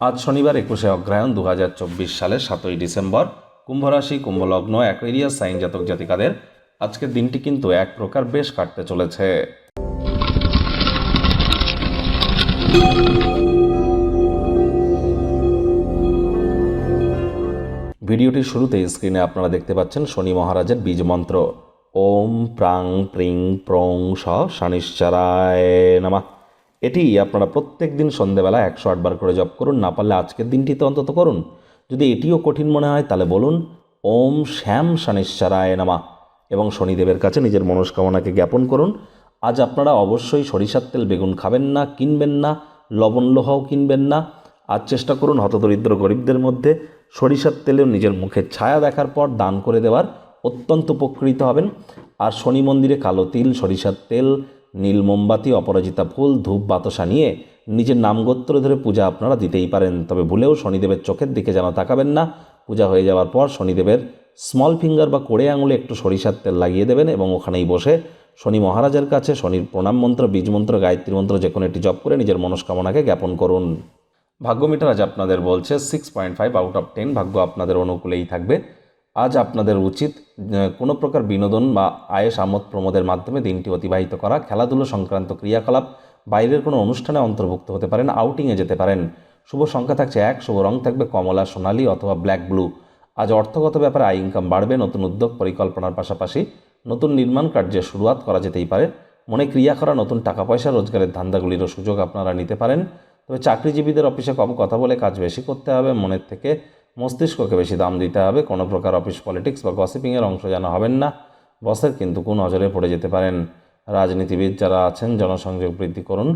আজ শনিবার 21শে অগ্রহায়ণ 2024 সালের 7ই ডিসেম্বর। কুম্ভ রাশি, কুম্ভলগ্ন, অ্যাকুয়ারিয়াস সাইন জাতক জাতিকাদের আজকের দিনটি কিন্তু এক প্রকার বেশ কাটতে চলেছে। ভিডিওটির শুরুতে স্ক্রিনে আপনারা দেখতে পাচ্ছেন শনি মহারাজের বীজ মন্ত্র ওম প্রাং প্রিং প্রং স শনিশ্চরায় নমঃ। এটি আপনারা প্রত্যেক দিন সন্ধ্যেবেলা 108 বার করে জপ করুন। না পারলে আজকের দিনটিতে অন্তত করুন। যদি এটিও কঠিন মনে হয় তাহলে বলুন ওম শ্যাম শনিশ্চরায় নমঃ এবং শনিদেবের কাছে নিজের মনস্কামনাকে জ্ঞাপন করুন। আজ আপনারা অবশ্যই সরিষার তেল বেগুন খাবেন না, কিনবেন না, লবণ লোহাও কিনবেন না। আজ চেষ্টা করুন হতদরিদ্র গরিবদের মধ্যে সরিষার তেলেও নিজের মুখের ছায়া দেখার পর দান করে দেওয়ার, অত্যন্ত উপকৃত হবেন। আর শনি মন্দিরে কালো তিল, সরিষার তেল, নীল মোমবাতি, অপরাজিতা ফুল, ধূপ বাতাসা নিয়ে নিজের নামগোত্র ধরে পূজা আপনারা দিতেই পারেন। তবে ভুলেও শনিদেবের চোখের দিকে যেন তাকাবেন না। পূজা হয়ে যাওয়ার পর শনিদেবের স্মল ফিঙ্গার বা কোড়ে আঙুলে একটু সরিষার তেল লাগিয়ে দেবেন এবং ওখানেই বসে শনি মহারাজের কাছে শনির প্রণাম মন্ত্র, বীজ মন্ত্র, গায়ত্রী মন্ত্র যে কোনো একটি জপ করে নিজের মনস্কামনাকে জ্ঞাপন করুন। ভাগ্য মিটার আজ আপনাদের বলছে 6.5 আউট অফ 10। ভাগ্য আপনাদের অনুকূলেই থাকবে। আজ আপনাদের উচিত কোনো প্রকার বিনোদন বা আয়েস আমোদ প্রমোদের মাধ্যমে দিনটি অতিবাহিত করা। খেলাধুলো সংক্রান্ত ক্রিয়াকলাপ, বাইরের কোনো অনুষ্ঠানে অন্তর্ভুক্ত হতে পারেন, আউটিংয়ে যেতে পারেন। শুভ সংখ্যা থাকছে 1, শুভ রং থাকবে কমলা, সোনালী অথবা ব্ল্যাক ব্লু। আজ অর্থগত ব্যাপারে আয় ইনকাম বাড়বে। নতুন উদ্যোগ পরিকল্পনার পাশাপাশি নতুন নির্মাণ কার্যের শুরুয়াত করা যেতেই পারে। মনে ক্রিয়া করা নতুন টাকা পয়সা রোজগারের ধান্দাগুলিরও সুযোগ আপনারা নিতে পারেন। তবে চাকরিজীবীদের অফিসে কম কথা বলে কাজ বেশি করতে হবে। মনের থেকে মস্তিষ্ককে বেশি দাম দিতে হবে। কোনো প্রকার অফিস পলিটিক্স বা গসিপিংয়ের অংশ যেন হবেন না। বসের কিন্তু কোন নজরে পড়ে যেতে পারেন। রাজনীতিবিদ যারা আছেন জনসংযোগ বৃদ্ধি করুন।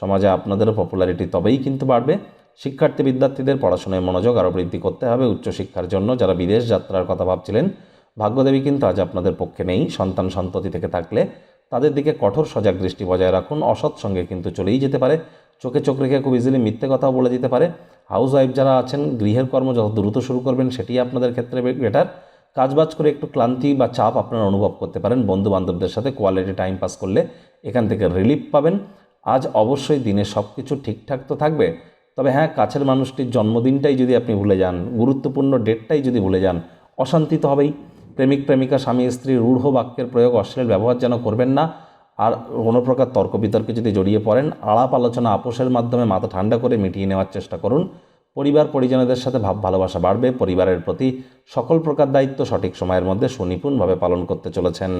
সমাজে আপনাদেরও পপুলারিটি তবেই কিন্তু বাড়বে। শিক্ষার্থী বিদ্যার্থীদের পড়াশোনায় মনোযোগ আরও বৃদ্ধি করতে হবে। উচ্চশিক্ষার জন্য যারা বিদেশ যাত্রার কথা ভাবছিলেন, ভাগ্যদেবী কিন্তু আজ আপনাদের পক্ষে নেই। সন্তান সন্ততি থেকে থাকলে তাদের দিকে কঠোর সজাগ দৃষ্টি বজায় রাখুন। অসৎ সঙ্গে কিন্তু চলেই যেতে পারে। চোখে চোখ রেখে খুব ইজিলি মিথ্যে কথাও বলে দিতে পারে। হাউস ওয়াইফ যারা আছেন গৃহের কর্ম যত দ্রুত শুরু করবেন সেটি আপনাদের ক্ষেত্রে বেটার। কাজবাজ করে একটু ক্লান্তি বা চাপ আপনারা অনুভব করতে পারেন। বন্ধু বান্ধবদের সাথে কোয়ালিটি টাইম পাস করলে এখান থেকে রিলিফ পাবেন। আজ অবশ্যই দিনে সব কিছু ঠিকঠাক তো থাকবে। তবে হ্যাঁ, কাছের মানুষটির জন্মদিনটাই যদি আপনি ভুলে যান, গুরুত্বপূর্ণ ডেটটাই যদি ভুলে যান, অশান্তি তো হবেই। প্রেমিক প্রেমিকা, স্বামী স্ত্রী রূঢ় বাক্যের প্রয়োগ, অশ্লীল ব্যবহার যেন করবেন না। আর কোনো প্রকার তর্ক বিতর্কে যদি জড়িয়ে পড়েন, আলাপ আলোচনা আপোষের মাধ্যমে মাথা ঠান্ডা করে মিটিয়ে নেওয়ার চেষ্টা করুন। পরিবার পরিজনদের সাথে ভাব ভালোবাসা বাড়বে। পরিবারের প্রতি সকল প্রকার দায়িত্ব সঠিক সময়ের মধ্যে সুনিপুণভাবে পালন করতে চলেছেন।